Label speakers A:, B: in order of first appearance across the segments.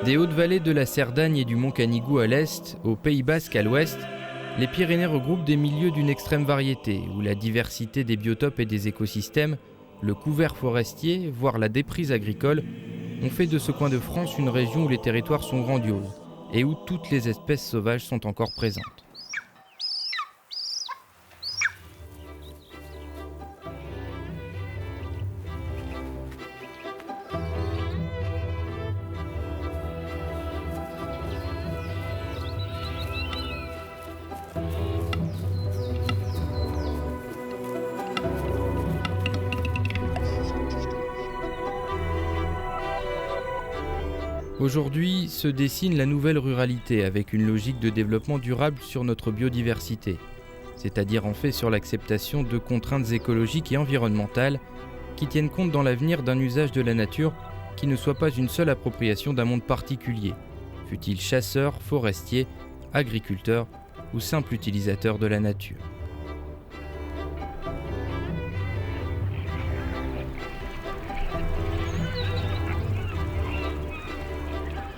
A: Des hautes vallées de la Cerdagne et du mont Canigou à l'est, au Pays Basque à l'ouest, les Pyrénées regroupent des milieux d'une extrême variété, où la diversité des biotopes et des écosystèmes, le couvert forestier, voire la déprise agricole, ont fait de ce coin de France une région où les territoires sont grandioses et où toutes les espèces sauvages sont encore présentes. Aujourd'hui se dessine la nouvelle ruralité avec une logique de développement durable sur notre biodiversité, c'est-à-dire en fait sur l'acceptation de contraintes écologiques et environnementales qui tiennent compte dans l'avenir d'un usage de la nature qui ne soit pas une seule appropriation d'un monde particulier, fût-il chasseur, forestier, agriculteur ou simple utilisateur de la nature.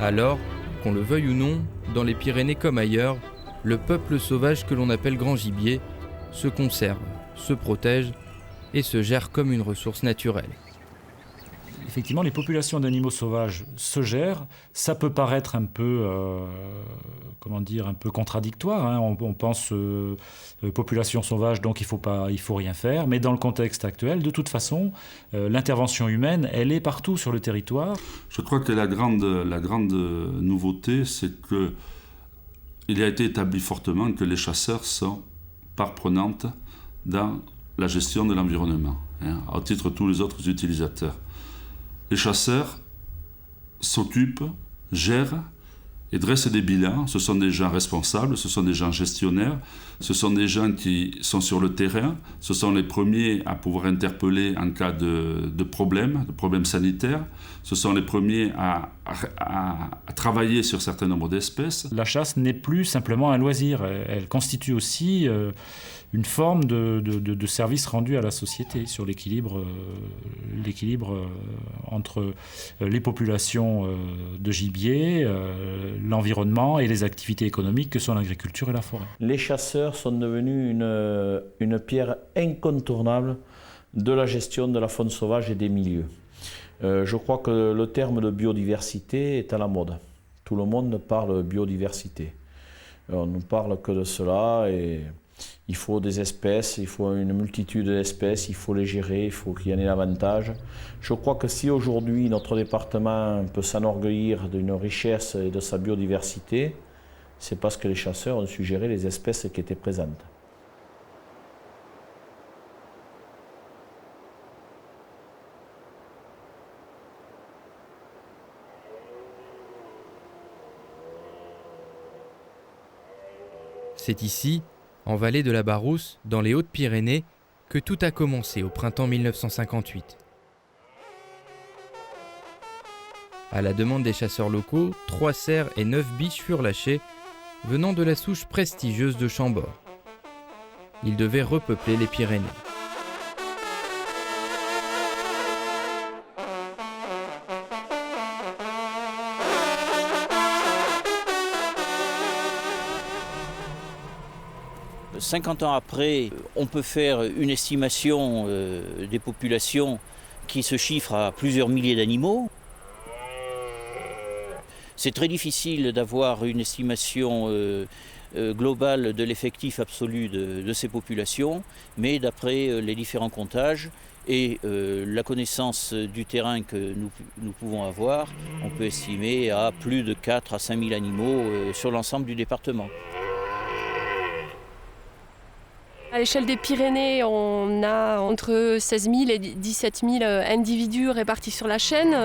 A: Alors, qu'on le veuille ou non, dans les Pyrénées comme ailleurs, le peuple sauvage que l'on appelle grand gibier se conserve, se protège et se gère comme une ressource naturelle.
B: Effectivement, les populations d'animaux sauvages se gèrent. Ça peut paraître un peu, un peu contradictoire. Hein. On pense population sauvage, donc il faut rien faire. Mais dans le contexte actuel, de toute façon, l'intervention humaine, elle est partout sur le territoire.
C: Je crois que la grande nouveauté, c'est qu'il a été établi fortement que les chasseurs sont part prenante dans la gestion de l'environnement, au titre de tous les autres utilisateurs. Les chasseurs s'occupent, gèrent et dressent des bilans. Ce sont des gens responsables, ce sont des gens gestionnaires, ce sont des gens qui sont sur le terrain, ce sont les premiers à pouvoir interpeller en cas de problèmes sanitaires, ce sont les premiers à travailler sur un certain nombre d'espèces.
B: La chasse n'est plus simplement un loisir, elle constitue aussi une forme de service rendu à la société sur l'équilibre entre les populations de gibier, l'environnement et les activités économiques que sont l'agriculture et la forêt.
D: Les chasseurs sont devenus une pierre incontournable de la gestion de la faune sauvage et des milieux. Je crois que le terme de biodiversité est à la mode. Tout le monde parle biodiversité. On ne parle que de cela et il faut des espèces, il faut une multitude d'espèces, il faut les gérer, il faut qu'il y en ait davantage. Je crois que si aujourd'hui notre département peut s'enorgueillir d'une richesse et de sa biodiversité, c'est parce que les chasseurs ont su gérer les espèces qui étaient présentes.
A: C'est ici, en vallée de la Barousse, dans les Hautes-Pyrénées, que tout a commencé au printemps 1958. À la demande des chasseurs locaux, 3 cerfs et 9 biches furent lâchés, venant de la souche prestigieuse de Chambord. Ils devaient repeupler les Pyrénées.
E: « 50 ans après, on peut faire une estimation des populations qui se chiffre à plusieurs milliers d'animaux. C'est très difficile d'avoir une estimation globale de l'effectif absolu de ces populations, mais d'après les différents comptages et la connaissance du terrain que nous pouvons avoir, on peut estimer à plus de 4 à 5 000 animaux sur l'ensemble du département.
F: À l'échelle des Pyrénées, on a entre 16 000 et 17 000 individus répartis sur la chaîne.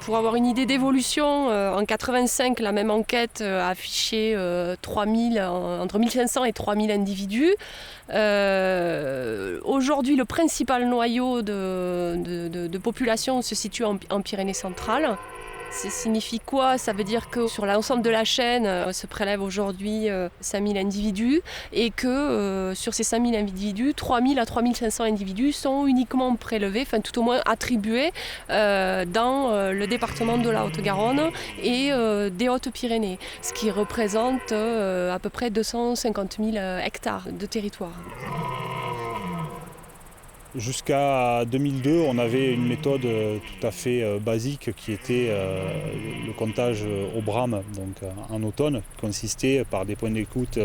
F: Pour avoir une idée d'évolution, en 85, la même enquête a affiché entre 1 500 et 3 000 individus. Aujourd'hui, le principal noyau de population se situe en Pyrénées centrales. Ça signifie quoi? Ça veut dire que sur l'ensemble de la chaîne se prélèvent aujourd'hui 5000 individus et que sur ces 5000 individus, 3000 à 3500 individus sont uniquement prélevés, enfin tout au moins attribués dans le département de la Haute-Garonne et des Hautes-Pyrénées, ce qui représente à peu près 250 000 hectares de territoire.
G: Jusqu'à 2002, on avait une méthode tout à fait basique qui était le comptage au brame, donc en automne, qui consistait par des points d'écoute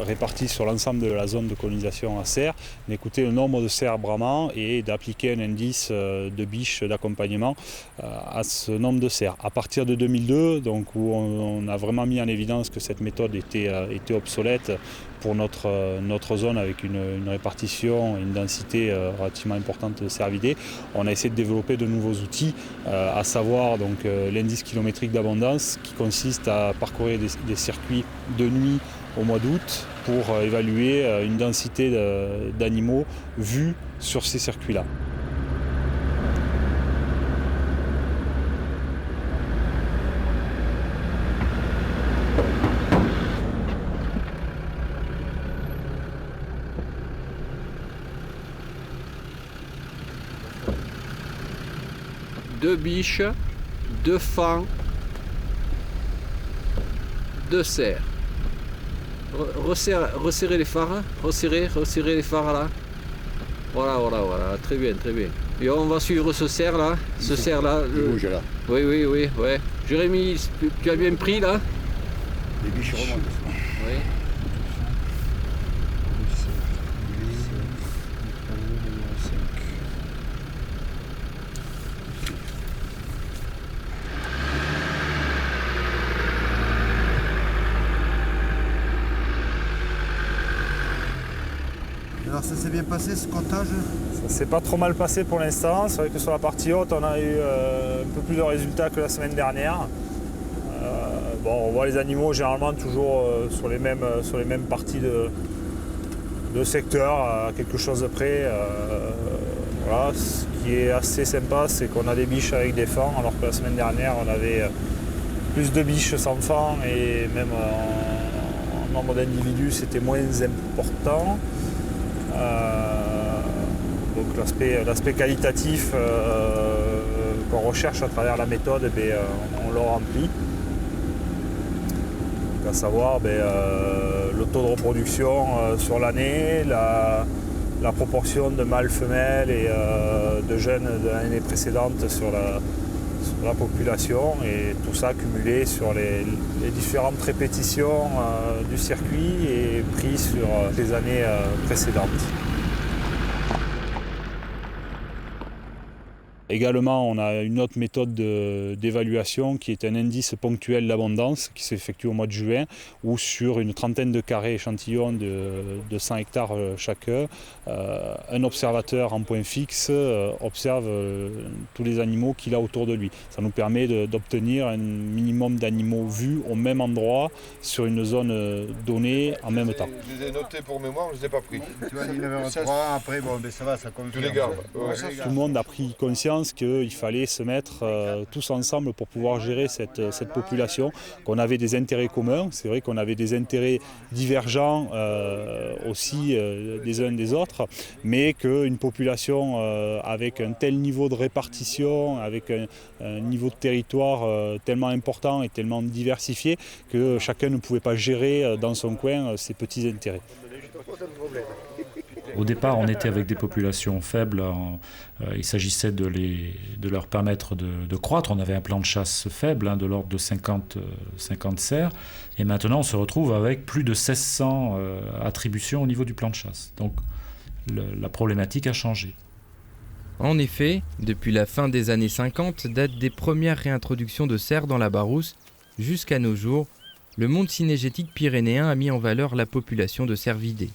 G: répartis sur l'ensemble de la zone de colonisation à cerfs, d'écouter le nombre de cerfs bramants et d'appliquer un indice de biche d'accompagnement à ce nombre de cerfs. À partir de 2002, donc, où on a vraiment mis en évidence que cette méthode était obsolète pour notre zone avec une répartition et une densité relativement importante de cervidés, on a essayé de développer de nouveaux outils, à savoir donc l'indice kilométrique d'abondance qui consiste à parcourir des circuits de nuit au mois d'août pour évaluer une densité d'animaux vus sur ces circuits-là.
H: Deux biches, deux fans, deux cerfs. Resserrez les phares, resserrez les phares là. Voilà, très bien. Et on va suivre ce cerf là.
I: Il bouge là.
H: Oui, ouais. Jérémy, tu as bien pris là?
I: Les biches remontent.
H: Oui.
I: Alors ça s'est bien passé ce comptage?
G: Ça s'est pas trop mal passé pour l'instant. C'est vrai que sur la partie haute, on a eu un peu plus de résultats que la semaine dernière. On voit les animaux généralement toujours sur les mêmes parties de secteur, à quelque chose de près. Voilà. Ce qui est assez sympa, c'est qu'on a des biches avec des fans, alors que la semaine dernière, on avait plus de biches sans fans et même en nombre d'individus, c'était moins important. Donc l'aspect qualitatif qu'on recherche à travers la méthode, on l'a rempli. Donc à savoir le taux de reproduction sur l'année, la proportion de mâles-femelles et de jeunes de l'année précédente sur la population, et tout ça cumulé sur les différentes répétitions du circuit et pris sur les années précédentes. Également, on a une autre méthode d'évaluation qui est un indice ponctuel d'abondance qui s'effectue au mois de juin, où sur une trentaine de carrés échantillons de 100 hectares chacun, un observateur en point fixe observe tous les animaux qu'il a autour de lui. Ça nous permet d'obtenir un minimum d'animaux vus au même endroit sur une zone donnée en même temps.
J: Je les ai notés pour mémoire, je ne les ai pas pris.
I: Tu vois, 19h03, après, ça va, ça confirme.
J: Tu les gardes.
G: Tout le monde a pris conscience qu'il fallait se mettre tous ensemble pour pouvoir gérer cette population, qu'on avait des intérêts communs. C'est vrai qu'on avait des intérêts divergents aussi des uns des autres, mais qu'une population avec un tel niveau de répartition, avec un niveau de territoire tellement important et tellement diversifié, que chacun ne pouvait pas gérer dans son coin ses petits intérêts.
B: Au départ, on était avec des populations faibles. Il s'agissait de leur permettre de croître. On avait un plan de chasse faible, de l'ordre de 50 cerfs. Et maintenant, on se retrouve avec plus de 1600 attributions au niveau du plan de chasse. Donc, la problématique a changé.
A: En effet, depuis la fin des années 50, date des premières réintroductions de cerfs dans la Barousse, jusqu'à nos jours, le monde cynégétique pyrénéen a mis en valeur la population de cervidés.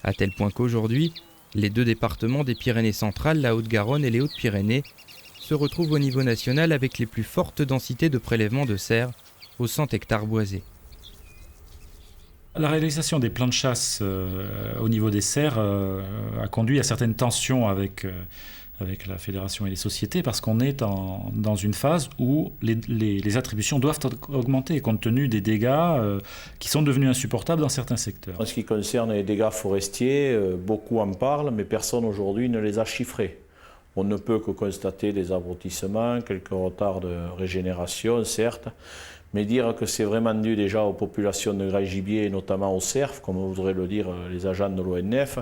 A: À tel point qu'aujourd'hui, les deux départements des Pyrénées centrales, la Haute-Garonne et les Hautes-Pyrénées, se retrouvent au niveau national avec les plus fortes densités de prélèvement de cerfs, aux 100 hectares boisés.
B: La réalisation des plans de chasse au niveau des cerfs a conduit à certaines tensions avec avec la fédération et les sociétés, parce qu'on est dans une phase où les attributions doivent augmenter compte tenu des dégâts qui sont devenus insupportables dans certains secteurs.
D: En ce qui concerne les dégâts forestiers, beaucoup en parlent, mais personne aujourd'hui ne les a chiffrés. On ne peut que constater des abrutissements, quelques retards de régénération, certes, mais dire que c'est vraiment dû déjà aux populations de grand gibier, et notamment aux cerfs, comme voudraient le dire les agents de l'ONF,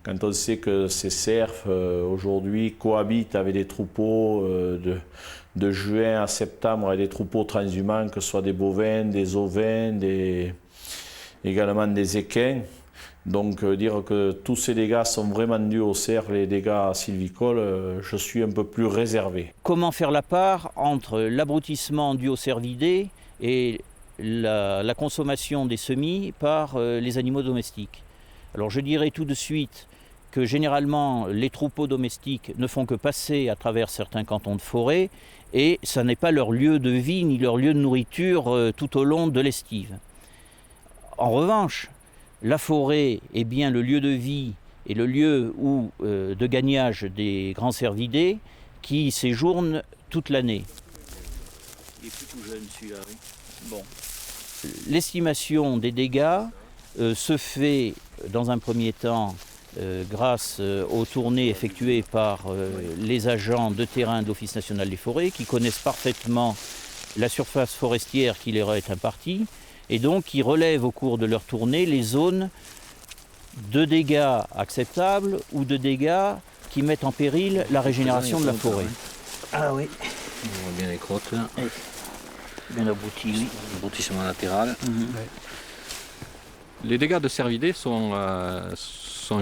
D: quand on sait que ces cerfs aujourd'hui cohabitent avec des troupeaux de juin à septembre, avec des troupeaux transhumants, que ce soit des bovins, des ovins, également des équins. Donc dire que tous ces dégâts sont vraiment dus aux cerfs, les dégâts sylvicoles, je suis un peu plus réservé.
E: Comment faire la part entre l'abrutissement dû aux cervidés et la consommation des semis par les animaux domestiques? Alors je dirais tout de suite que généralement les troupeaux domestiques ne font que passer à travers certains cantons de forêt et ça n'est pas leur lieu de vie ni leur lieu de nourriture tout au long de l'estive. En revanche, la forêt est bien le lieu de vie et le lieu de gagnage des grands cervidés qui séjournent toute l'année. Il est plus tout jeune celui-là, oui. Bon. L'estimation des dégâts se fait dans un premier temps grâce aux tournées effectuées par les agents de terrain de l'Office national des forêts qui connaissent parfaitement la surface forestière qui leur est impartie et donc qui relèvent au cours de leur tournée les zones de dégâts acceptables ou de dégâts qui mettent en péril la régénération de la forêt.
K: Ah oui, on voit bien les crottes là. Bien abouti, oui. Aboutissement latéral.
H: Les dégâts de cervidés sont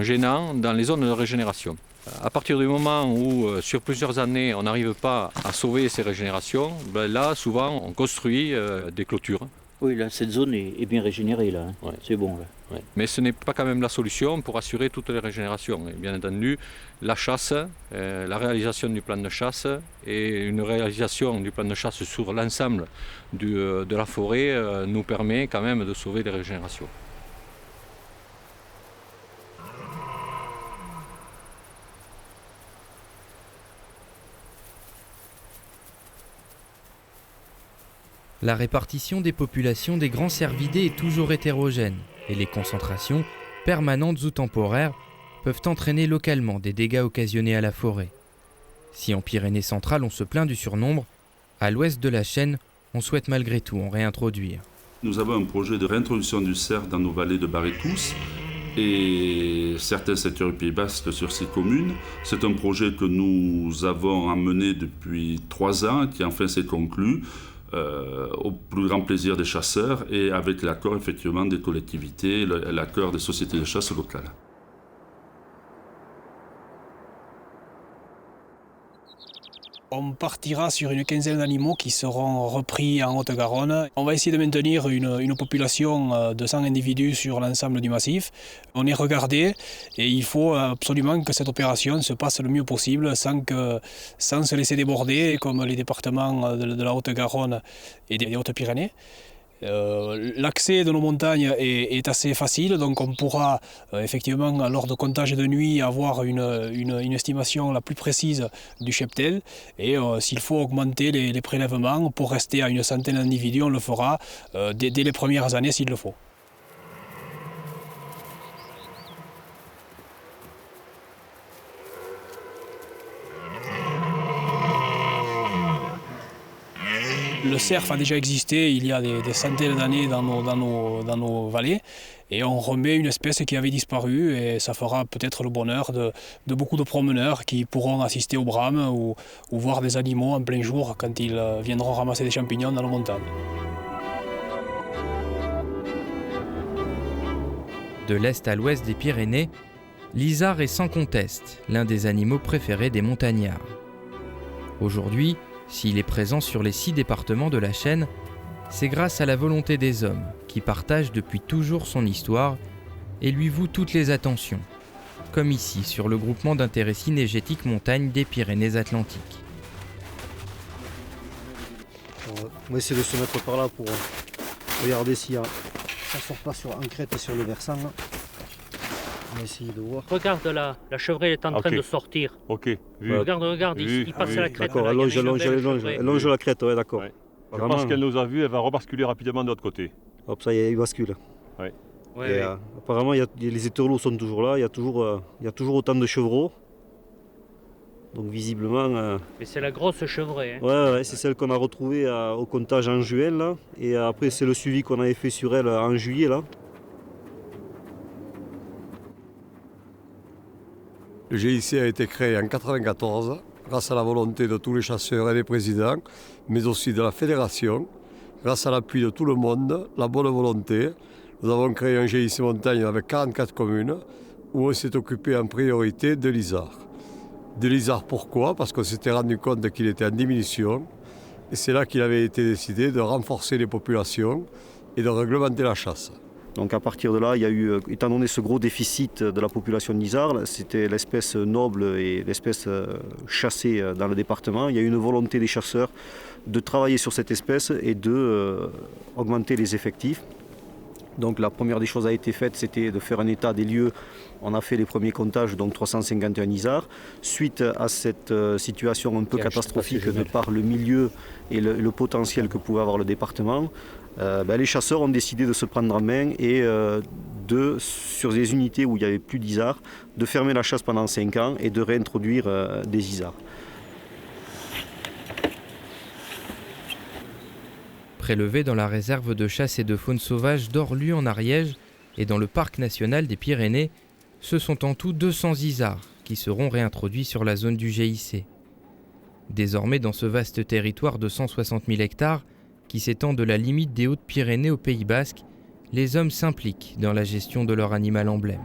H: gênants dans les zones de régénération. À partir du moment où, sur plusieurs années, on n'arrive pas à sauver ces régénérations, ben là, souvent, on construit des clôtures.
E: Oui, là, cette zone est bien régénérée, là. Hein.
H: Ouais.
E: C'est bon, là.
H: Ouais. Mais ce n'est pas quand même la solution pour assurer toutes les régénérations. Et bien entendu, la chasse, la réalisation du plan de chasse et une réalisation du plan de chasse sur l'ensemble de la forêt nous permet quand même de sauver les régénérations.
A: La répartition des populations des grands cervidés est toujours hétérogène et les concentrations, permanentes ou temporaires, peuvent entraîner localement des dégâts occasionnés à la forêt. Si en Pyrénées centrales on se plaint du surnombre, à l'ouest de la chaîne, on souhaite malgré tout en réintroduire.
C: Nous avons un projet de réintroduction du cerf dans nos vallées de Barétous et certains secteurs du Pays Basque sur ces communes. C'est un projet que nous avons amené depuis 3 ans, qui enfin s'est conclu. Au plus grand plaisir des chasseurs et avec l'accord effectivement des collectivités, l'accord des sociétés de chasse locales.
L: On partira sur une quinzaine d'animaux qui seront repris en Haute-Garonne. On va essayer de maintenir une population de 100 individus sur l'ensemble du massif. On est regardé et il faut absolument que cette opération se passe le mieux possible sans se laisser déborder comme les départements de la Haute-Garonne et des Hautes-Pyrénées. L'accès de nos montagnes est assez facile, donc on pourra effectivement lors de comptage de nuit avoir une estimation la plus précise du cheptel et s'il faut augmenter les prélèvements pour rester à une centaine d'individus, on le fera dès les premières années s'il le faut. Le cerf a déjà existé il y a des centaines d'années dans nos vallées et on remet une espèce qui avait disparu et ça fera peut-être le bonheur de beaucoup de promeneurs qui pourront assister au brame ou voir des animaux en plein jour quand ils viendront ramasser des champignons dans nos montagnes.
A: De l'est à l'ouest des Pyrénées, l'isard est sans conteste l'un des animaux préférés des montagnards. Aujourd'hui, s'il est présent sur les 6 départements de la chaîne, c'est grâce à la volonté des hommes qui partagent depuis toujours son histoire et lui vouent toutes les attentions, comme ici sur le groupement d'intérêt cynégétique montagne des Pyrénées-Atlantiques.
I: On va essayer de se mettre par là pour regarder si ça ne sort pas en crête sur le versant. Là. On va essayer de voir.
M: Regarde là, la chevreuil est en train de sortir.
N: Ok, vu.
M: Regarde, il passe à la crête.
I: D'accord, elle longe la crête, ouais, d'accord.
N: Ouais. Je pense qu'elle nous a vus, elle va rebasculer rapidement de l'autre côté.
I: Hop, ça y est, il bascule.
N: Ouais.
I: Et, apparemment, les éterlots sont toujours là, il y a toujours autant de chevreaux. Donc visiblement...
M: Mais c'est la grosse chevreuil. Hein.
I: Ouais, c'est celle qu'on a retrouvée au comptage en juin, là. Et après, c'est le suivi qu'on avait fait sur elle en juillet, là.
O: Le GIC a été créé en 1994 grâce à la volonté de tous les chasseurs et les présidents, mais aussi de la fédération, grâce à l'appui de tout le monde, la bonne volonté. Nous avons créé un GIC montagne avec 44 communes où on s'est occupé en priorité de l'isard. De l'isard pourquoi? Parce qu'on s'était rendu compte qu'il était en diminution et c'est là qu'il avait été décidé de renforcer les populations et de réglementer la chasse.
I: Donc à partir de là, il y a eu, étant donné ce gros déficit de la population de l'isard, c'était l'espèce noble et l'espèce chassée dans le département, il y a eu une volonté des chasseurs de travailler sur cette espèce et d'augmenter les effectifs. Donc la première des choses a été faite, c'était de faire un état des lieux. On a fait les premiers comptages, donc 351 isards. Suite à cette situation un peu catastrophique de par le milieu et le potentiel que pouvait avoir le département, les chasseurs ont décidé de se prendre en main et sur des unités où il n'y avait plus d'isards, de fermer la chasse pendant 5 ans et de réintroduire des isards.
A: Prélevés dans la réserve de chasse et de faune sauvage d'Orlu en Ariège et dans le parc national des Pyrénées, ce sont en tout 200 isards qui seront réintroduits sur la zone du GIC. Désormais, dans ce vaste territoire de 160 000 hectares, qui s'étend de la limite des Hautes-Pyrénées au Pays Basque, les hommes s'impliquent dans la gestion de leur animal emblème.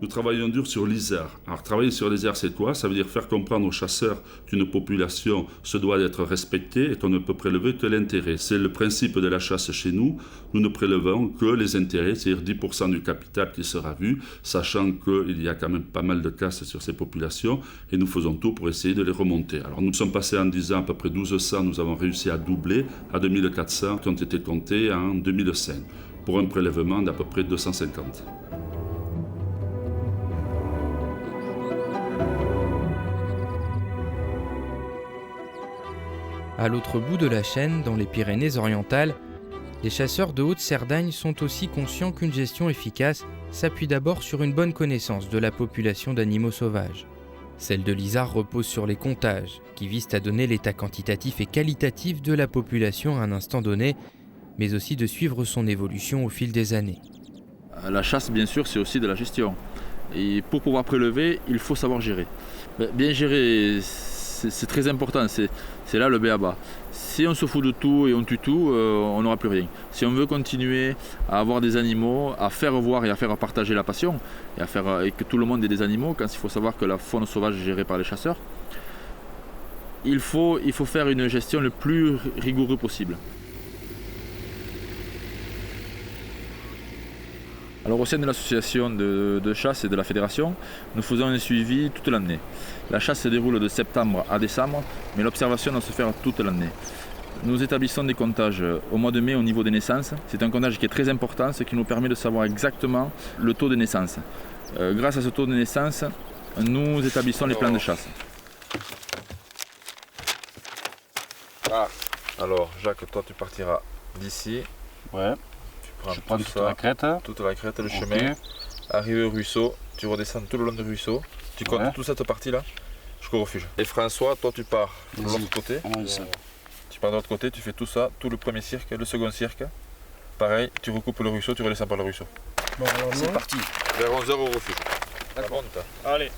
C: Nous travaillons dur sur l'isard. Alors travailler sur l'isard, c'est quoi? Ça veut dire faire comprendre aux chasseurs qu'une population se doit d'être respectée et qu'on ne peut prélever que l'intérêt. C'est le principe de la chasse chez nous. Nous ne prélevons que les intérêts, c'est-à-dire 10% du capital qui sera vu, sachant qu'il y a quand même pas mal de casse sur ces populations et nous faisons tout pour essayer de les remonter. Alors nous sommes passés en 10 ans à peu près 1200, nous avons réussi à doubler à 2400 qui ont été comptés en 2005 pour un prélèvement d'à peu près 250.
A: À l'autre bout de la chaîne, dans les Pyrénées-Orientales, les chasseurs de Haute-Cerdagne sont aussi conscients qu'une gestion efficace s'appuie d'abord sur une bonne connaissance de la population d'animaux sauvages. Celle de l'isard repose sur les comptages, qui visent à donner l'état quantitatif et qualitatif de la population à un instant donné, mais aussi de suivre son évolution au fil des années.
P: La chasse, bien sûr, c'est aussi de la gestion. Et pour pouvoir prélever, il faut savoir gérer. Bien gérer, c'est très important, c'est là le b.a.-ba. Si on se fout de tout et on tue tout, on n'aura plus rien. Si on veut continuer à avoir des animaux, à faire voir et à faire partager la passion, et que tout le monde ait des animaux, quand il faut savoir que la faune sauvage est gérée par les chasseurs, il faut faire une gestion le plus rigoureuse possible. Alors au sein de l'association de chasse et de la fédération, nous faisons un suivi toute l'année. La chasse se déroule de septembre à décembre, mais l'observation doit se faire toute l'année. Nous établissons des comptages au mois de mai au niveau des naissances. C'est un comptage qui est très important, ce qui nous permet de savoir exactement le taux de naissance. Grâce à ce taux de naissance, nous établissons les plans de chasse.
Q: Ah, alors Jacques, toi tu partiras d'ici.
N: Ouais.
Q: Je prends toute la crête, le chemin, arrivé au ruisseau, tu redescends tout le long du ruisseau, tu comptes toute cette partie-là jusqu'au refuge. Et François, toi tu pars de l'autre côté, tu pars de l'autre côté, tu fais tout ça, tout le premier cirque, le second cirque, pareil, tu recoupes le ruisseau, tu redescends par le ruisseau.
J: Bon, c'est parti.
Q: Vers 11h au refuge.
J: D'accord. Allez.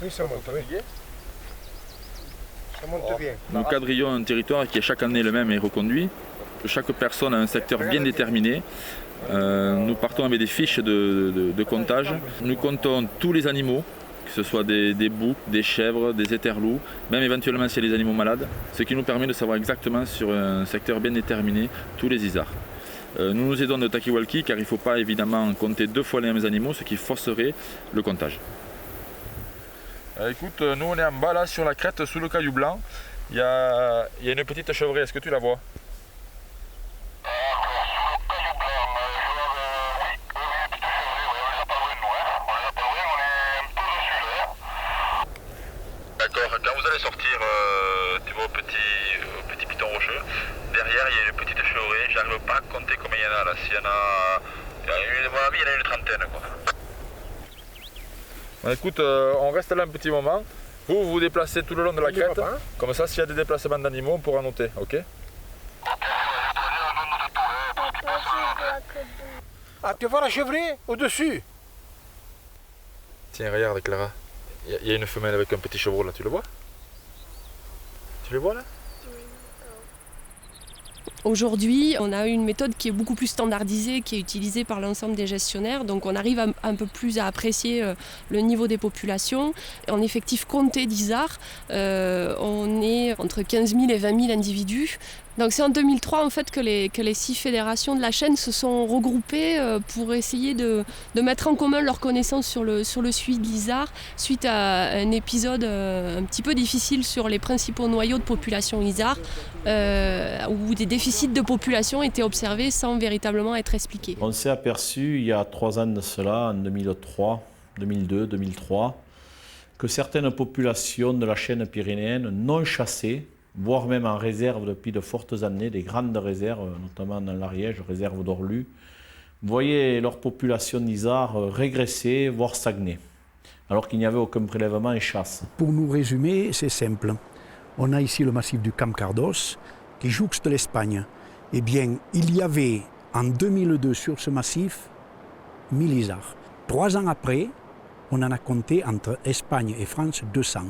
J: Oui, ça monte, oui. Ça monte bien.
P: Nous quadrillons un territoire qui est chaque année le même et reconduit. Chaque personne a un secteur bien déterminé. Nous partons avec des fiches de comptage. Nous comptons tous les animaux, que ce soit des boucs, des chèvres, des éterlous, même éventuellement s'il y a des animaux malades, ce qui nous permet de savoir exactement sur un secteur bien déterminé tous les isards. Nous nous aidons de talkie-walkie car il ne faut pas évidemment compter 2 fois les mêmes animaux, ce qui forcerait le comptage.
Q: Écoute, nous on est en bas là sur la crête sous le caillou blanc. Il y a une petite chevreuil, est-ce que tu la vois ? peux pas compter combien il y en a là. S'il y en a, à mon avis, il y en a une trentaine, quoi. Bon, écoute, on reste là un petit moment. Vous vous déplacez tout le long de la crête. Comme ça, s'il y a des déplacements d'animaux, on pourra noter, ok?
J: Ah, tu vois la chevrée au-dessus?
Q: Tiens, regarde Clara. Il y a une femelle avec un petit chevreau là, tu le vois? Tu le vois là?
F: Aujourd'hui, on a une méthode qui est beaucoup plus standardisée, qui est utilisée par l'ensemble des gestionnaires. Donc on arrive un peu plus à apprécier le niveau des populations. En effectif compté d'isards, on est entre 15 000 et 20 000 individus. Donc c'est en 2003 en fait que les 6 fédérations de la chaîne se sont regroupées pour essayer de mettre en commun leurs connaissances sur le suivi de l'isard suite à un épisode un petit peu difficile sur les principaux noyaux de population isard où des déficits de population étaient observés sans véritablement être expliqués.
D: On s'est aperçu il y a 3 ans de cela, en 2003, 2002, 2003, que certaines populations de la chaîne pyrénéenne non chassées, voire même en réserve depuis de fortes années, des grandes réserves, notamment dans l'Ariège, réserve d'Orlu, voyaient leur population d'isards régresser, voire stagner, alors qu'il n'y avait aucun prélèvement et chasse.
R: Pour nous résumer, c'est simple. On a ici le massif du Camcardos qui jouxte l'Espagne. Eh bien, il y avait en 2002 sur ce massif 1000 isards. 3 ans après, on en a compté entre Espagne et France 200.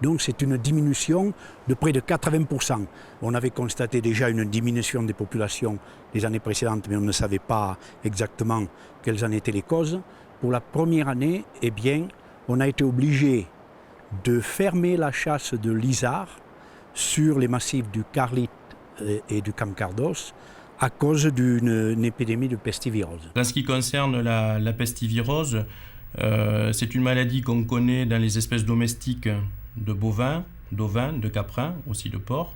R: Donc c'est une diminution de près de 80%. On avait constaté déjà une diminution des populations les années précédentes, mais on ne savait pas exactement quelles en étaient les causes. Pour la première année, eh bien, on a été obligé de fermer la chasse de l'isard sur les massifs du Carlit et du Camcardos à cause d'une épidémie de pestivirose.
S: En ce qui concerne la pestivirose, c'est une maladie qu'on connaît dans les espèces domestiques de bovins, d'ovins, de caprins, aussi de porcs,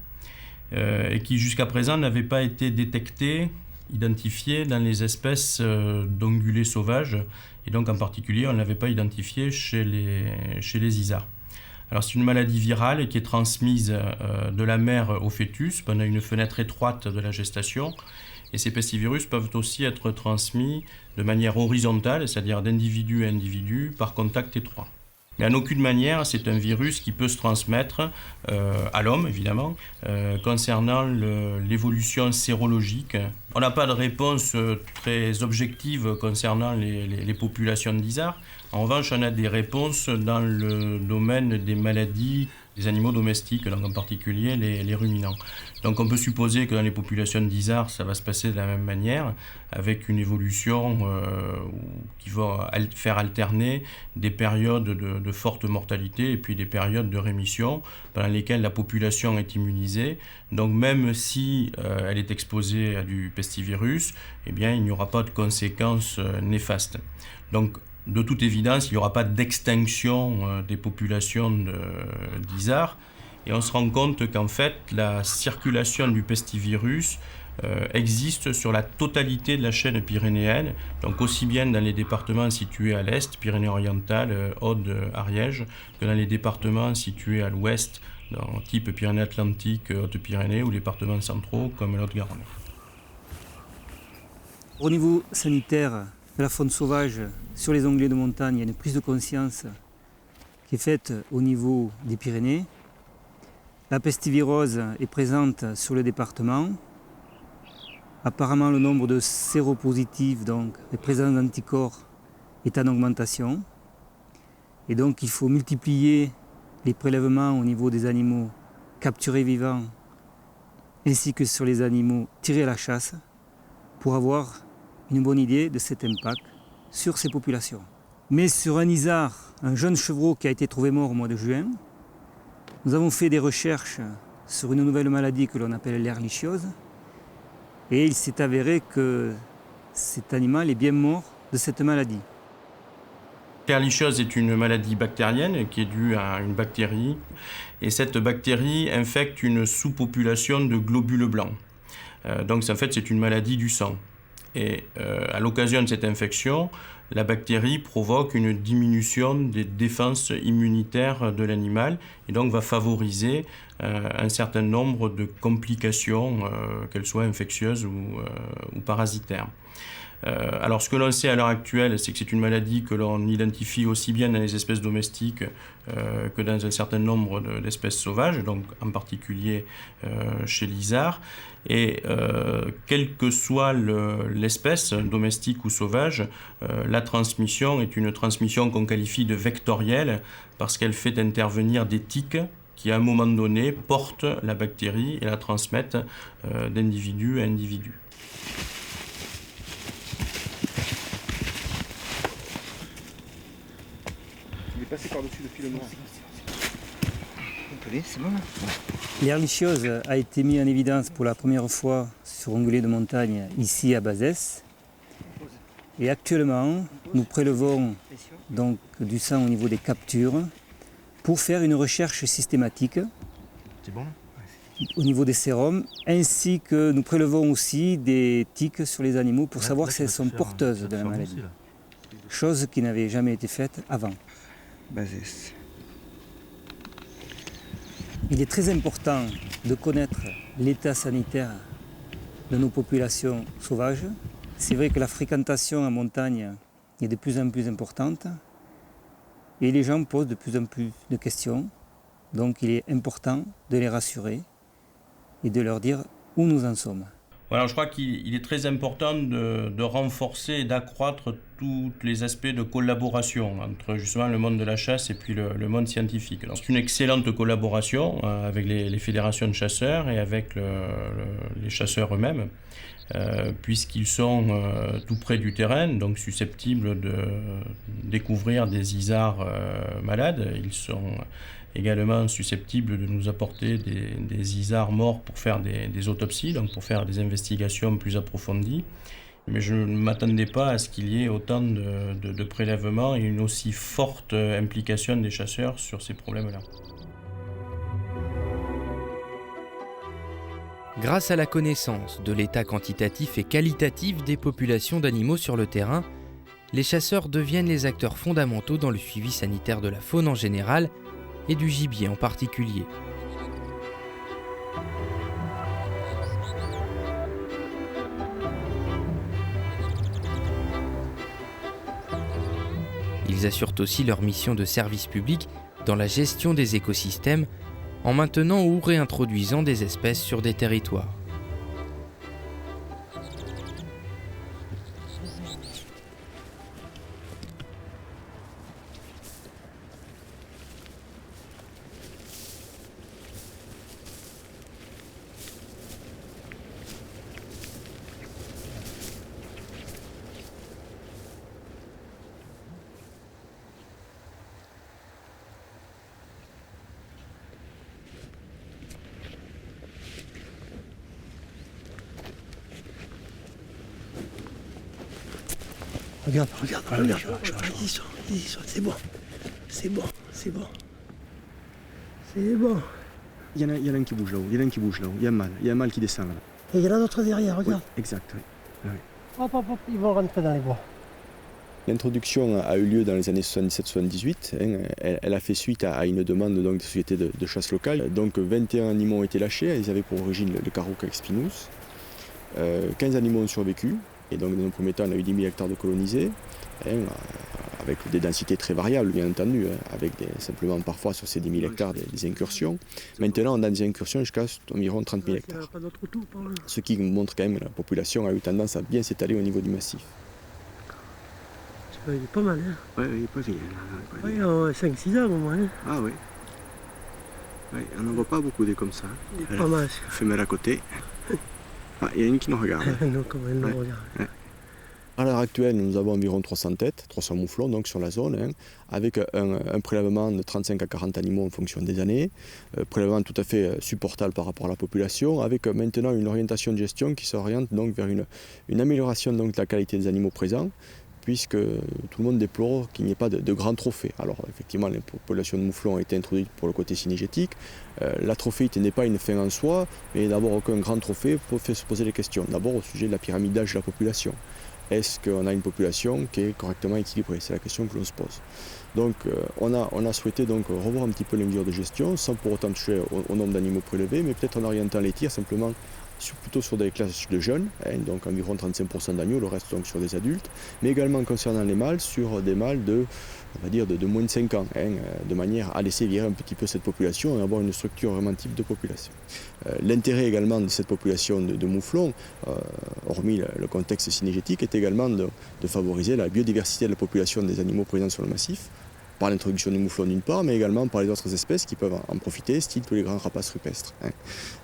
S: et qui jusqu'à présent n'avait pas été détectée, identifiée dans les espèces d'ongulés sauvages, et donc en particulier on ne l'avait pas identifiée chez les isards. Alors c'est une maladie virale qui est transmise de la mère au fœtus pendant une fenêtre étroite de la gestation. Et ces pestivirus peuvent aussi être transmis de manière horizontale, c'est-à-dire d'individu à individu, par contact étroit. Mais en aucune manière, c'est un virus qui peut se transmettre à l'homme, évidemment, concernant l'évolution sérologique. On n'a pas de réponse très objective concernant les populations d'isards. En revanche, on a des réponses dans le domaine des maladies des animaux domestiques, donc en particulier les ruminants. Donc on peut supposer que dans les populations d'isards, ça va se passer de la même manière, avec une évolution qui va faire alterner des périodes de forte mortalité et puis des périodes de rémission pendant lesquelles la population est immunisée. Donc même si elle est exposée à du pestivirus, eh bien, il n'y aura pas de conséquences néfastes. Donc de toute évidence, il n'y aura pas d'extinction des populations d'isards. Et on se rend compte qu'en fait, la circulation du pestivirus existe sur la totalité de la chaîne pyrénéenne, donc aussi bien dans les départements situés à l'est, Pyrénées-Orientales, Aude, Ariège, que dans les départements situés à l'ouest, type Pyrénées-Atlantiques, Hautes-Pyrénées, ou départements centraux comme l'Haute-Garonne.
T: Au niveau sanitaire de la faune sauvage, sur les onglets de montagne, il y a une prise de conscience qui est faite au niveau des Pyrénées. La pestivirose est présente sur le département. Apparemment, le nombre de séropositifs, donc les présences d'anticorps, est en augmentation. Et donc, il faut multiplier les prélèvements au niveau des animaux capturés vivants ainsi que sur les animaux tirés à la chasse pour avoir une bonne idée de cet impact sur ces populations. Mais sur un isard, un jeune chevreau qui a été trouvé mort au mois de juin, nous avons fait des recherches sur une nouvelle maladie que l'on appelle l'ehrlichiose et il s'est avéré que cet animal est bien mort de cette maladie.
S: L'ehrlichiose est une maladie bactérienne qui est due à une bactérie et cette bactérie infecte une sous-population de globules blancs. Donc en fait c'est une maladie du sang. Et à l'occasion de cette infection, la bactérie provoque une diminution des défenses immunitaires de l'animal et donc va favoriser un certain nombre de complications, qu'elles soient infectieuses ou parasitaires. Alors ce que l'on sait à l'heure actuelle, c'est que c'est une maladie que l'on identifie aussi bien dans les espèces domestiques que dans un certain nombre d'espèces sauvages, donc en particulier chez l'isard. Et quelle que soit l'espèce, domestique ou sauvage, la transmission est une transmission qu'on qualifie de vectorielle parce qu'elle fait intervenir des tiques qui à un moment donné portent la bactérie et la transmettent d'individu à individu.
U: Passer par-dessus le fil noir.
T: C'est bon. L'Ehrlichiose a été mis en évidence pour la première fois sur ongulés de montagne ici à Bazès. Et actuellement, nous prélevons donc du sang au niveau des captures pour faire une recherche systématique au niveau des sérums, ainsi que nous prélevons aussi des tiques sur les animaux pour savoir si elles sont porteuses de la maladie. Chose qui n'avait jamais été faite avant. Il est très important de connaître l'état sanitaire de nos populations sauvages. C'est vrai que la fréquentation en montagne est de plus en plus importante et les gens posent de plus en plus de questions. Donc il est important de les rassurer et de leur dire où nous en sommes.
S: Voilà, je crois qu'il est très important de renforcer et d'accroître tous les aspects de collaboration entre justement le monde de la chasse et puis le monde scientifique. C'est une excellente collaboration avec les fédérations de chasseurs et avec les chasseurs eux-mêmes, puisqu'ils sont tout près du terrain, donc susceptibles de découvrir des isards malades. Ils sont également susceptibles de nous apporter des isards morts pour faire des autopsies, donc pour faire des investigations plus approfondies. Mais je ne m'attendais pas à ce qu'il y ait autant de prélèvements et une aussi forte implication des chasseurs sur ces problèmes-là.
A: Grâce à la connaissance de l'état quantitatif et qualitatif des populations d'animaux sur le terrain, les chasseurs deviennent les acteurs fondamentaux dans le suivi sanitaire de la faune en général et du gibier en particulier. Ils assurent aussi leur mission de service public dans la gestion des écosystèmes en maintenant ou réintroduisant des espèces sur des territoires.
U: Regarde, ils sont, c'est bon, c'est bon. Il y en a un qui bouge là-haut, il y a un mâle qui descend là. Et il y en a d'autres derrière, regarde. Oui, exact, oui. Hop, ils vont rentrer dans les bois. L'introduction a eu lieu dans les années 77-78. Elle a fait suite à une demande donc, des sociétés de chasse locales. Donc 21 animaux ont été lâchés, ils avaient pour origine le Caruca spinus. 15 animaux ont survécu. Et donc dans un premier temps, on a eu 10 000 hectares de colonisés, avec des densités très variables, bien entendu, avec simplement parfois sur ces 10 000 hectares des incursions. Maintenant, on a des incursions jusqu'à environ 30 000 hectares. Ce qui montre quand même que la population a eu tendance à bien s'étaler au niveau du massif. Il est pas mal, hein? Oui, il est pas vieux. Oui, il a 5-6 ans au moins. Hein? Ah oui. Oui, on n'en voit pas beaucoup des comme ça. Il est pas mal. Femelle à côté. Ah, il y a une qui nous regarde. Non, comment elle nous regarde. Ouais. À l'heure actuelle, nous avons environ 300 têtes, 300 mouflons donc, sur la zone, avec un prélèvement de 35 à 40 animaux en fonction des années, prélèvement tout à fait supportable par rapport à la population, avec maintenant une orientation de gestion qui s'oriente donc vers une amélioration donc, de la qualité des animaux présents, puisque tout le monde déplore qu'il n'y ait pas de grands trophées. Alors effectivement, les populations de mouflons ont été introduites pour le côté synégétique. La trophéite n'est pas une fin en soi, mais d'avoir aucun grand trophée peut se poser des questions. D'abord au sujet de la pyramide d'âge de la population. est-ce qu'on a une population qui est correctement équilibrée? C'est la question que l'on se pose. Donc on a souhaité donc revoir un petit peu les mesures de gestion sans pour autant toucher au nombre d'animaux prélevés, mais peut-être en orientant les tirs simplement plutôt sur des classes de jeunes, donc environ 35% d'agneaux, le reste donc sur des adultes, mais également concernant les mâles, sur des mâles de, on va dire de moins de 5 ans, de manière à laisser virer un petit peu cette population et avoir une structure vraiment type de population. L'intérêt également de cette population de mouflons, hormis le contexte synégétique, est également de favoriser la biodiversité de la population des animaux présents sur le massif, par l'introduction du mouflon d'une part, mais également par les autres espèces qui peuvent en profiter, style tous les grands rapaces rupestres.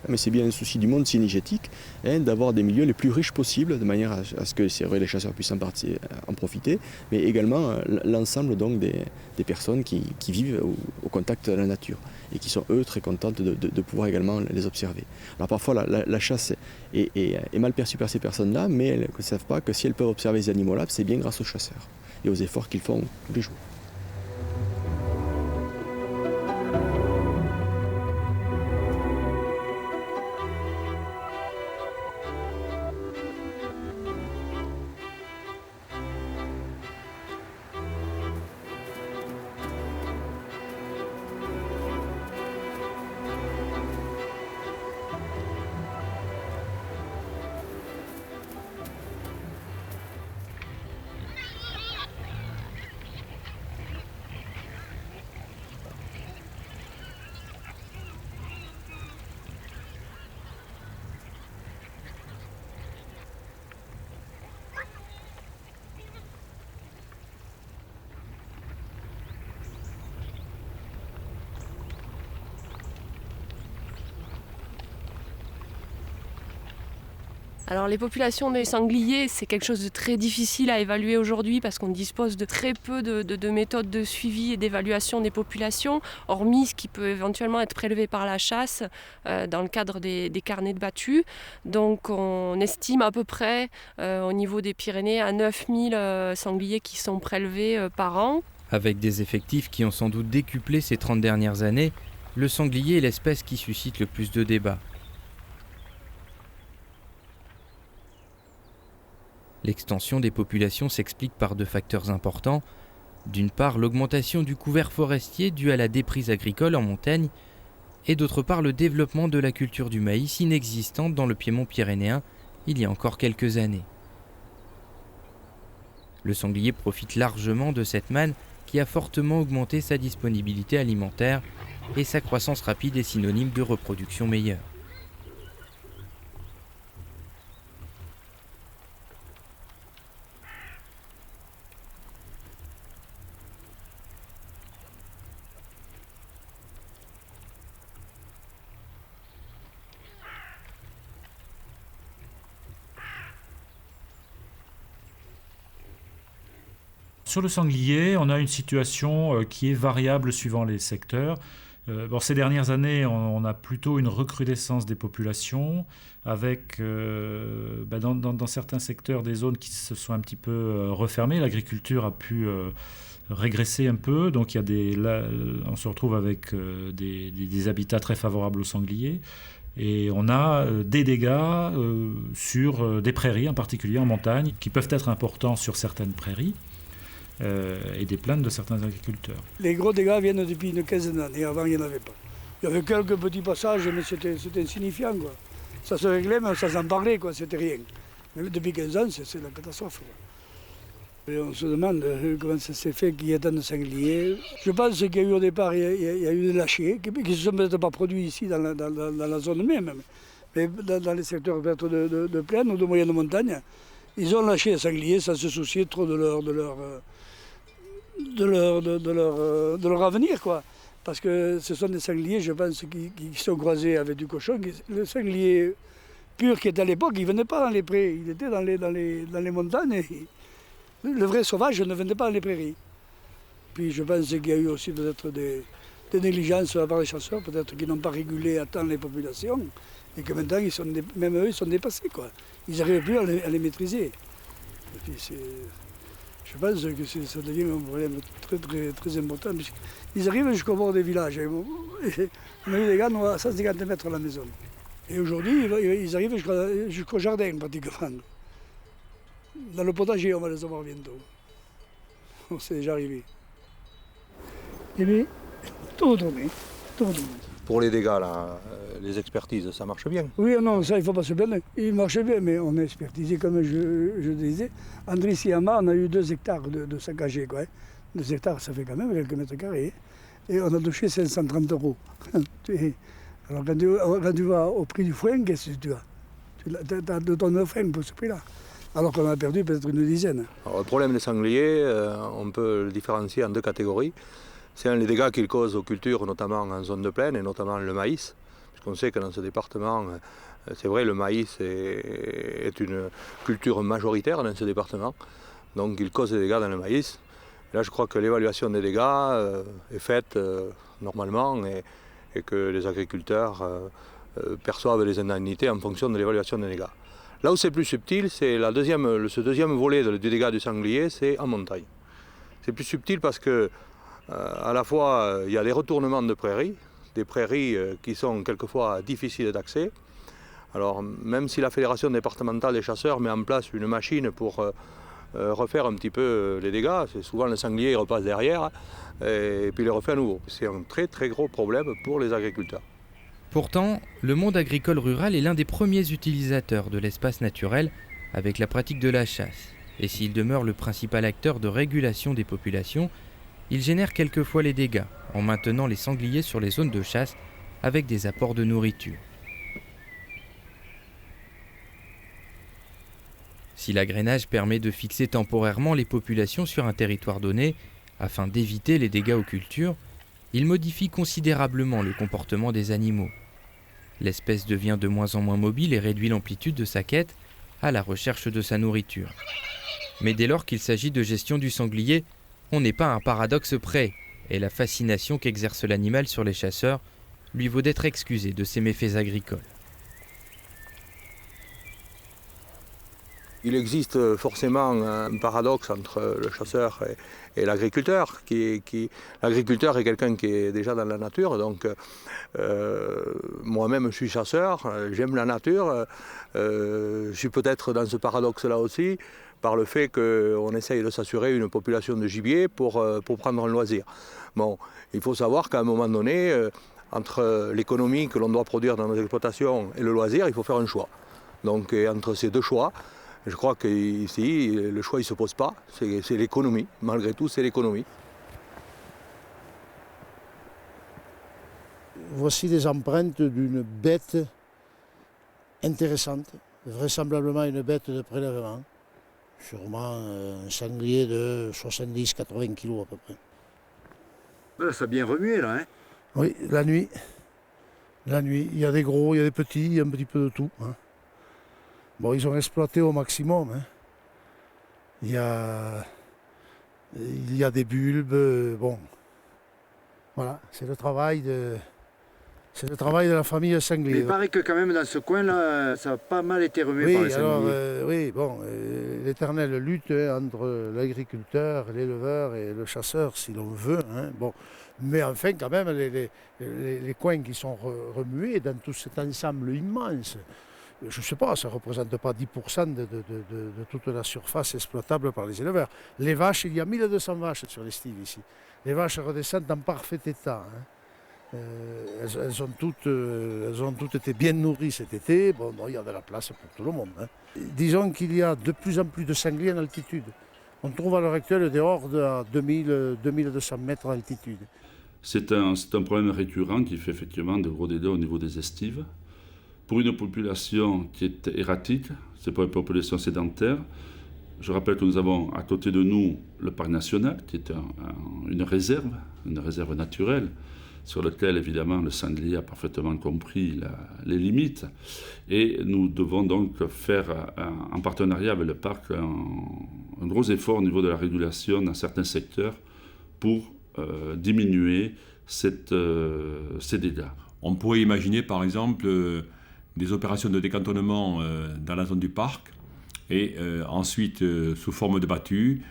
U: Mais c'est bien un souci du monde synégétique d'avoir des milieux les plus riches possibles, de manière à ce que les chasseurs puissent en profiter, mais également l'ensemble donc des personnes qui vivent au contact de la nature et qui sont eux très contentes de pouvoir également les observer. Alors parfois la chasse est mal perçue par ces personnes-là, mais elles ne savent pas que si elles peuvent observer ces animaux-là, c'est bien grâce aux chasseurs et aux efforts qu'ils font tous les jours.
F: Alors les populations des sangliers, c'est quelque chose de très difficile à évaluer aujourd'hui parce qu'on dispose de très peu de méthodes de suivi et d'évaluation des populations, hormis ce qui peut éventuellement être prélevé par la chasse dans le cadre des carnets de battus. Donc on estime à peu près au niveau des Pyrénées à 9000 sangliers qui sont prélevés par an.
A: Avec des effectifs qui ont sans doute décuplé ces 30 dernières années, le sanglier est l'espèce qui suscite le plus de débats. L'extension des populations s'explique par deux facteurs importants. D'une part, l'augmentation du couvert forestier due à la déprise agricole en montagne, et d'autre part, le développement de la culture du maïs inexistante dans le piémont pyrénéen il y a encore quelques années. Le sanglier profite largement de cette manne qui a fortement augmenté sa disponibilité alimentaire et sa croissance rapide est synonyme de reproduction meilleure.
B: Sur le sanglier, on a une situation qui est variable suivant les secteurs. Ces dernières années, on a plutôt une recrudescence des populations, avec dans certains secteurs des zones qui se sont un petit peu refermées. L'agriculture a pu régresser un peu, donc on se retrouve avec des habitats très favorables aux sangliers. Et on a des dégâts sur des prairies, en particulier en montagne, qui peuvent être importants sur certaines prairies. Et des plaintes de certains agriculteurs.
G: Les gros dégâts viennent depuis une quinzaine d'années, avant il n'y en avait pas. Il y avait quelques petits passages, mais c'était insignifiant, quoi. Ça se réglait, mais ça s'en parlait, quoi. C'était rien. Mais depuis 15 ans, c'est la catastrophe, quoi. Et on se demande comment ça s'est fait qu'il y ait tant de sangliers. Je pense qu'il y a eu au départ, il y a eu des lâchers, qui ne se sont peut-être pas produits ici, dans la zone même. Mais dans les secteurs peut-être de plaine ou de moyenne montagne, ils ont lâché les sangliers sans se soucier trop de leur avenir, quoi. Parce que ce sont des sangliers, je pense, qui sont croisés avec du cochon. Le sanglier pur qui était à l'époque, il ne venait pas dans les prés, il était dans les montagnes. Le vrai sauvage ne venait pas dans les prairies. Puis je pense qu'il y a eu aussi peut-être des négligences de la part des chasseurs, peut-être qu'ils n'ont pas régulé à temps les populations, et que maintenant, même eux, ils sont dépassés, quoi. Ils n'arrivent plus à les maîtriser. Et puis je pense que ça devient un problème très, très, très important. Ils arrivent jusqu'au bord des villages. On a eu des gars à 150 mètres de la maison. Et aujourd'hui, ils arrivent jusqu'au jardin, pratiquement. Dans le potager, on va les avoir bientôt. C'est déjà arrivé. Eh bien, tout retourné.
K: Pour les dégâts, là, les expertises, ça marche bien?
G: Oui, non, ça, il ne faut pas se plaindre. Il marche bien, mais on a expertisé, comme je disais. André Siama, on a eu 2 hectares de saccagés, quoi. 2 hectares, ça fait quand même quelques mètres carrés. Et on a touché 530 €. Alors, quand tu vas au prix du foin, qu'est-ce que tu as? Tu as 2 tonnes de foin pour ce prix-là. Alors qu'on a perdu peut-être une dizaine.
K: Alors, le problème des sangliers, on peut le différencier en 2 catégories. C'est les dégâts qu'ils causent aux cultures, notamment en zone de plaine, et notamment le maïs. Puisqu'on sait que dans ce département, c'est vrai, le maïs est une culture majoritaire dans ce département. Donc il cause des dégâts dans le maïs. Et là, je crois que l'évaluation des dégâts est faite normalement et que les agriculteurs perçoivent les indemnités en fonction de l'évaluation des dégâts. Là où c'est plus subtil, c'est ce deuxième volet du dégât du sanglier, c'est en montagne. C'est plus subtil parce que à la fois, il y a des retournements de prairies, des prairies qui sont quelquefois difficiles d'accès. Alors, même si la Fédération départementale des chasseurs met en place une machine pour refaire un petit peu les dégâts, c'est souvent le sanglier repasse derrière et puis il les refait à nouveau. C'est un très très gros problème pour les agriculteurs.
A: Pourtant, le monde agricole rural est l'un des premiers utilisateurs de l'espace naturel avec la pratique de la chasse. Et s'il demeure le principal acteur de régulation des populations, il génère quelquefois les dégâts en maintenant les sangliers sur les zones de chasse avec des apports de nourriture. Si l'agrainage permet de fixer temporairement les populations sur un territoire donné afin d'éviter les dégâts aux cultures, il modifie considérablement le comportement des animaux. L'espèce devient de moins en moins mobile et réduit l'amplitude de sa quête à la recherche de sa nourriture. Mais dès lors qu'il s'agit de gestion du sanglier, on n'est pas à un paradoxe près, et la fascination qu'exerce l'animal sur les chasseurs lui vaut d'être excusé de ses méfaits agricoles.
K: Il existe forcément un paradoxe entre le chasseur et l'agriculteur. L'agriculteur est quelqu'un qui est déjà dans la nature, donc moi-même je suis chasseur, j'aime la nature, je suis peut-être dans ce paradoxe-là aussi, par le fait qu'on essaye de s'assurer une population de gibier pour prendre un loisir. Bon, il faut savoir qu'à un moment donné, entre l'économie que l'on doit produire dans nos exploitations et le loisir, il faut faire un choix. Donc entre ces 2 choix, je crois qu'ici, le choix ne se pose pas, c'est l'économie. Malgré tout, c'est l'économie.
V: Voici des empreintes d'une bête intéressante, vraisemblablement une bête de prélèvement. Sûrement un sanglier de 70-80 kilos à peu près.
K: Ça a bien remué là, hein?
V: Oui, la nuit. La nuit. Il y a des gros, il y a des petits, il y a un petit peu de tout. Hein. Bon, ils ont exploité au maximum. Hein. Il y a des bulbes. Bon, voilà, c'est le travail de la famille sanglier.
K: Mais il paraît que quand même dans ce coin-là, ça a pas mal été remué par les sangliers.
V: Oui, bon, l'éternelle lutte entre l'agriculteur, l'éleveur et le chasseur, si l'on veut. Hein, bon. Mais enfin, quand même, les coins qui sont remués dans tout cet ensemble immense, je ne sais pas, ça ne représente pas 10% de toute la surface exploitable par les éleveurs. Les vaches, il y a 1200 vaches sur l'estive ici. Les vaches redescendent en parfait état. Hein. Elles ont toutes été bien nourries cet été. Bon, il y a de la place pour tout le monde. Hein. Disons qu'il y a de plus en plus de sangliers en altitude. On trouve à l'heure actuelle des hordes à 2200 mètres d'altitude.
C: C'est un problème récurrent qui fait effectivement de gros dégâts au niveau des estives. Pour une population qui est erratique, c'est pas une population sédentaire. Je rappelle que nous avons à côté de nous le parc national, qui est une réserve naturelle, sur laquelle évidemment le sanglier a parfaitement compris les limites. Et nous devons donc faire, en partenariat avec le parc, un gros effort au niveau de la régulation dans certains secteurs pour diminuer ces dégâts.
N: On pourrait imaginer par exemple des opérations de décantonnement dans la zone du parc et ensuite sous forme de battue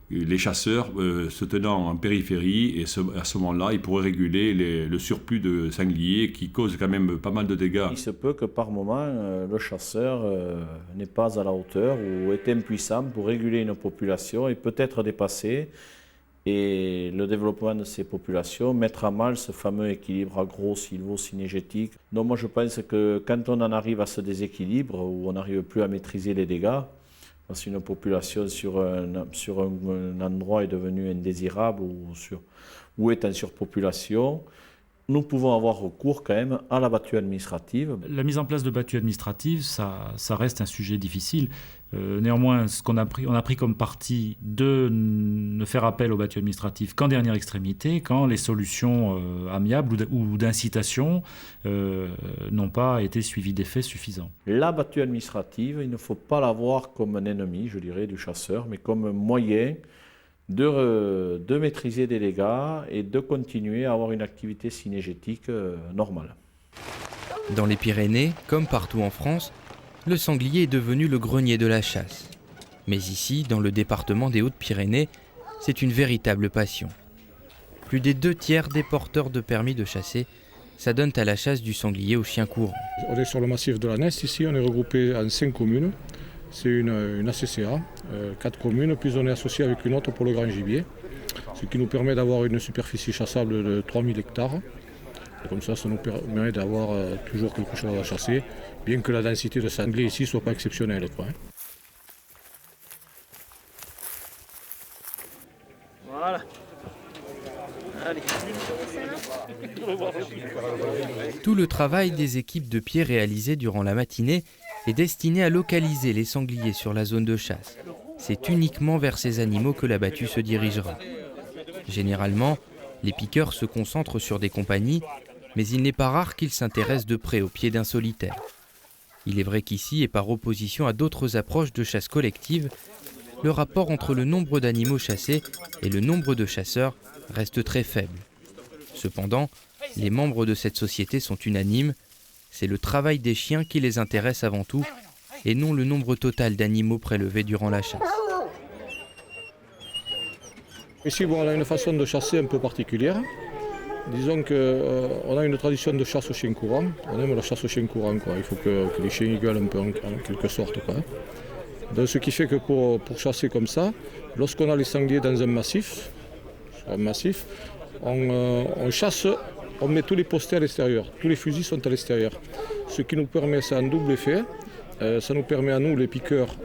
N: les chasseurs se tenant en périphérie, et à ce moment-là, ils pourraient réguler le surplus de sangliers qui cause quand même pas mal de dégâts.
D: Il se peut que par moment, le chasseur n'est pas à la hauteur ou est impuissant pour réguler une population et peut-être dépassé. Et le développement de ces populations mettre à mal ce fameux équilibre agro-sylvo-cynégétique. Donc moi je pense que quand on en arrive à ce déséquilibre, où on n'arrive plus à maîtriser les dégâts, parce qu'une population sur un endroit est devenue indésirable ou est en surpopulation, nous pouvons avoir recours quand même à la battue administrative.
B: La mise en place de battues administratives, ça reste un sujet difficile. Néanmoins, on a pris comme parti de ne faire appel aux battues administratives qu'en dernière extrémité, quand les solutions amiables ou d'incitation n'ont pas été suivies d'effets suffisants.
D: La battue administrative, il ne faut pas la voir comme un ennemi, je dirais, du chasseur, mais comme un moyen de maîtriser des dégâts et de continuer à avoir une activité cynégétique normale.
A: Dans les Pyrénées, comme partout en France, le sanglier est devenu le grenier de la chasse. Mais ici, dans le département des Hautes-Pyrénées, c'est une véritable passion. Plus des 2/3 des porteurs de permis de chasser s'adonnent à la chasse du sanglier au chien courant.
E: On est sur le massif de la Neste ici, on est regroupé en 5 communes. C'est une ACCA, 4 communes, puis on est associé avec une autre pour le grand gibier, ce qui nous permet d'avoir une superficie chassable de 3000 hectares. Comme ça nous permet d'avoir toujours quelque chose à chasser, bien que la densité de sanglier ici ne soit pas exceptionnelle.
H: Voilà. Allez.
A: Tout le travail des équipes de pied réalisé durant la matinée est destiné à localiser les sangliers sur la zone de chasse. C'est uniquement vers ces animaux que la battue se dirigera. Généralement, les piqueurs se concentrent sur des compagnies, mais il n'est pas rare qu'ils s'intéressent de près au pied d'un solitaire. Il est vrai qu'ici, et par opposition à d'autres approches de chasse collective, le rapport entre le nombre d'animaux chassés et le nombre de chasseurs reste très faible. Cependant, les membres de cette société sont unanimes. C'est le travail des chiens qui les intéresse avant tout, et non le nombre total d'animaux prélevés durant la chasse.
E: Ici, on a une façon de chasser un peu particulière. Disons qu'on a une tradition de chasse au chien courant. On aime la chasse au chien courant. Il faut que les chiens y gueulent un peu en quelque sorte. Donc, ce qui fait que pour chasser comme ça, lorsqu'on a les sangliers dans un massif, on chasse. On met tous les postés à l'extérieur, tous les fusils sont à l'extérieur. Ce qui nous permet, c'est un double effet. Ça nous permet à nous, les piqueurs,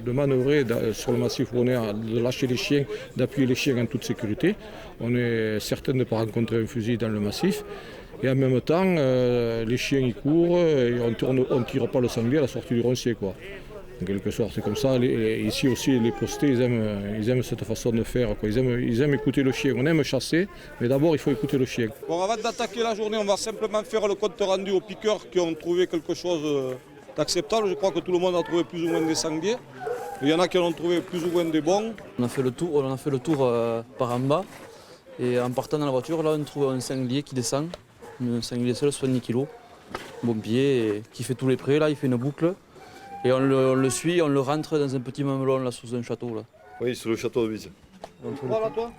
E: de manœuvrer sur le massif où on est, de lâcher les chiens, d'appuyer les chiens en toute sécurité. On est certain de ne pas rencontrer un fusil dans le massif. Et en même temps, les chiens ils courent et on ne tire pas le sanglier à la sortie du roncier. En quelque sorte, c'est comme ça. Ici aussi, les postés, ils aiment cette façon de faire. Ils aiment écouter le chien. On aime chasser, mais d'abord, il faut écouter le chien.
W: Bon, avant d'attaquer la journée, on va simplement faire le compte rendu aux piqueurs qui ont trouvé quelque chose d'acceptable. Je crois que tout le monde a trouvé plus ou moins des sangliers. Il y en a qui en ont trouvé plus ou moins des bons.
H: On a fait le tour par en bas. Et en partant dans la voiture, là, on trouve un sanglier qui descend. Un sanglier seul, 70 kg. Bon pied, qui fait tous les prés. Là, il fait une boucle. Et on le suit, on le rentre dans un petit mamelon là, sous un château. Là.
X: Oui, sous le château de Bise.
W: Voilà, toi ?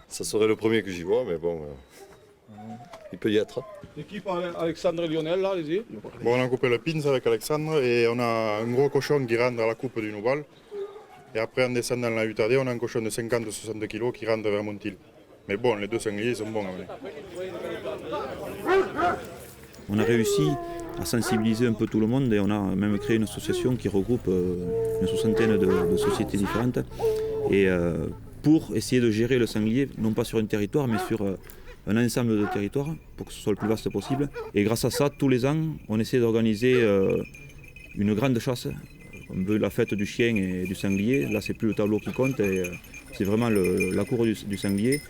X: Ça serait le premier que j'y vois, mais bon, il peut y être.
W: L'équipe Alexandre et Lionel, là, allez-y.
Y: Bon, on a coupé le pins avec Alexandre et on a un gros cochon qui rentre dans la coupe du Noubal. Et après, en descendant la Hutardée, on a un cochon de 50-60 kg qui rentre vers Montil. Mais bon, les deux sangliers sont bons.
Z: On a réussi à sensibiliser un peu tout le monde et on a même créé une association qui regroupe une soixantaine de sociétés différentes et pour essayer de gérer le sanglier, non pas sur un territoire mais sur un ensemble de territoires pour que ce soit le plus vaste possible. Et grâce à ça, tous les ans, on essaie d'organiser une grande chasse, un peu la fête du chien et du sanglier. Là, c'est plus le tableau qui compte, et c'est vraiment la cour du sanglier.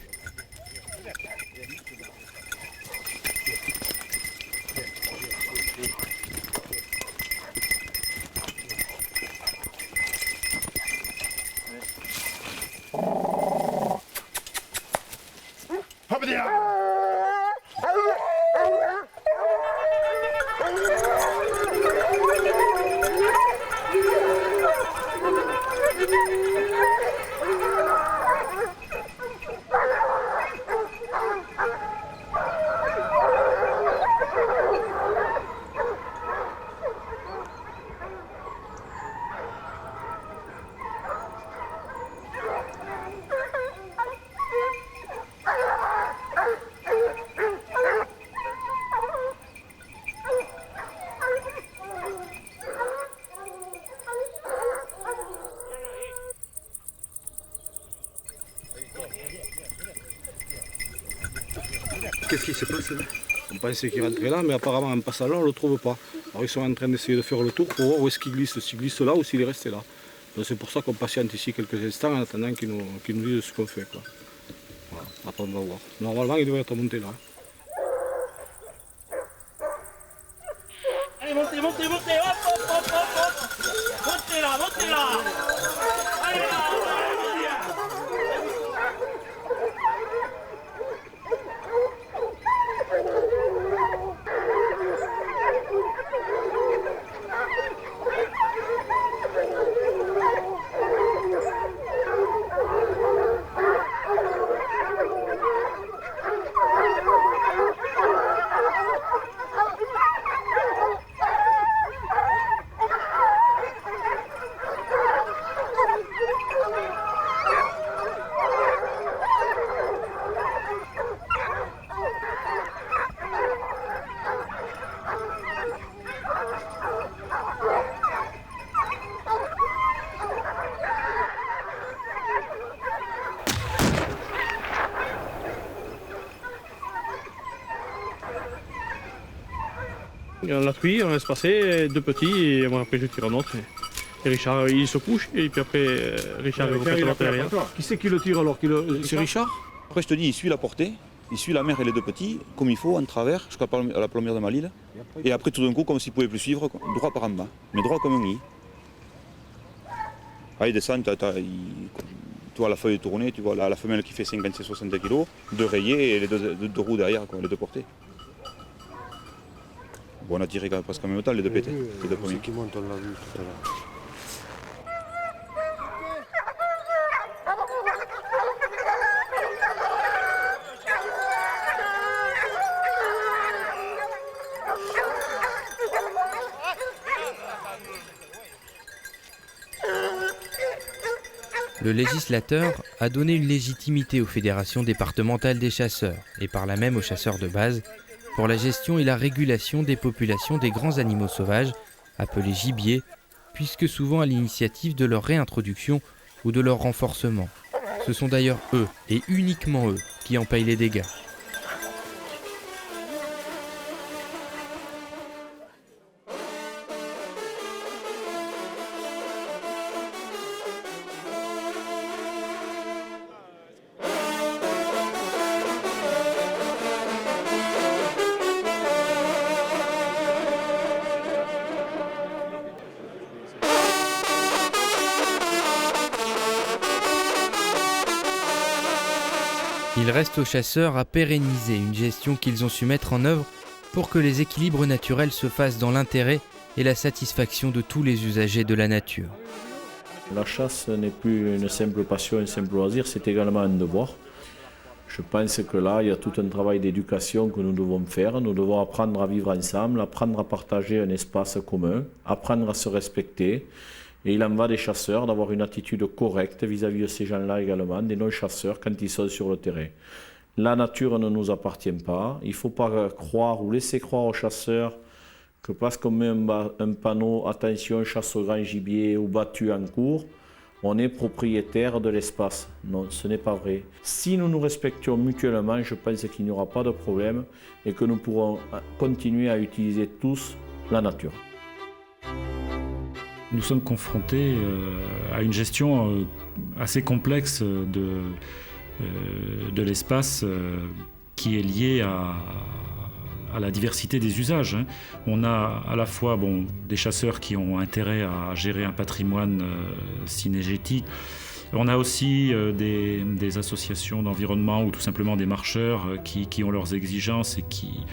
I: qu'est-ce qui se passe là?
W: On pensait qu'il rentrait là, mais apparemment en passant là, on ne le trouve pas. Alors ils sont en train d'essayer de faire le tour pour voir où est-ce qu'il glisse, s'il glisse là ou s'il est resté là. Donc c'est pour ça qu'on patiente ici quelques instants en attendant qu'ils nous disent ce qu'on fait, quoi. Voilà. Après on va voir. Normalement il devrait être monté là.
J: Allez, montez, hop, montez là. Allez là.
L: On l'a pris, on laisse passer, 2 petits, et moi après je tire un autre. Et Richard il se couche, et puis après Richard il refait l'autre derrière.
W: Qui c'est qui le tire alors? C'est Richard?
Z: Après je te dis, il suit la portée, il suit la mère et les 2 petits, comme il faut, en travers, jusqu'à la plombière de Malil. Et après tout d'un coup, comme s'il ne pouvait plus suivre, droit par en bas, mais droit comme un lit. Ah, il descend, tu vois la feuille tournée, tu vois la femelle qui fait 56-60 kg, 2 rayés et les 2 roues derrière, quoi, les 2 portées. Bon, on a tiré presque en même temps les 2 pétés, les 2 premiers.
U: Qui monte, on l'a vu tout à l'heure.
A: Le législateur a donné une légitimité aux fédérations départementales des chasseurs, et par là même aux chasseurs de base, pour la gestion et la régulation des populations des grands animaux sauvages, appelés gibiers, puisque souvent à l'initiative de leur réintroduction ou de leur renforcement. Ce sont d'ailleurs eux, et uniquement eux, qui en payent les dégâts. Il reste aux chasseurs à pérenniser une gestion qu'ils ont su mettre en œuvre pour que les équilibres naturels se fassent dans l'intérêt et la satisfaction de tous les usagers de la nature.
D: La chasse n'est plus une simple passion, un simple loisir, c'est également un devoir. Je pense que là, il y a tout un travail d'éducation que nous devons faire. Nous devons apprendre à vivre ensemble, apprendre à partager un espace commun, apprendre à se respecter. Et il en va des chasseurs d'avoir une attitude correcte vis-à-vis de ces gens-là également, des non-chasseurs quand ils sont sur le terrain. La nature ne nous appartient pas. Il ne faut pas croire ou laisser croire aux chasseurs que parce qu'on met un panneau « Attention, chasse au grand gibier » ou « Battu en cours », on est propriétaire de l'espace. Non, ce n'est pas vrai. Si nous nous respections mutuellement, je pense qu'il n'y aura pas de problème et que nous pourrons continuer à utiliser tous la nature.
B: Nous sommes confrontés à une gestion assez complexe de l'espace qui est liée à la diversité des usages. On a à la fois des chasseurs qui ont intérêt à gérer un patrimoine cynégétique. On a aussi des associations d'environnement ou tout simplement des marcheurs qui ont leurs exigences et qui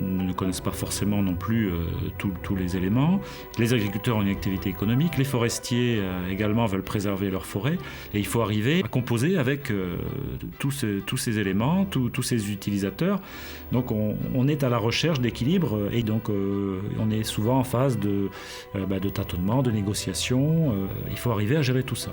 B: ne connaissent pas forcément non plus tous les éléments. Les agriculteurs ont une activité économique, les forestiers également veulent préserver leurs forêts et il faut arriver à composer avec tous ces éléments, tous ces utilisateurs. Donc on est à la recherche d'équilibre et donc on est souvent en phase de tâtonnement, de négociation. Il faut arriver à gérer tout ça.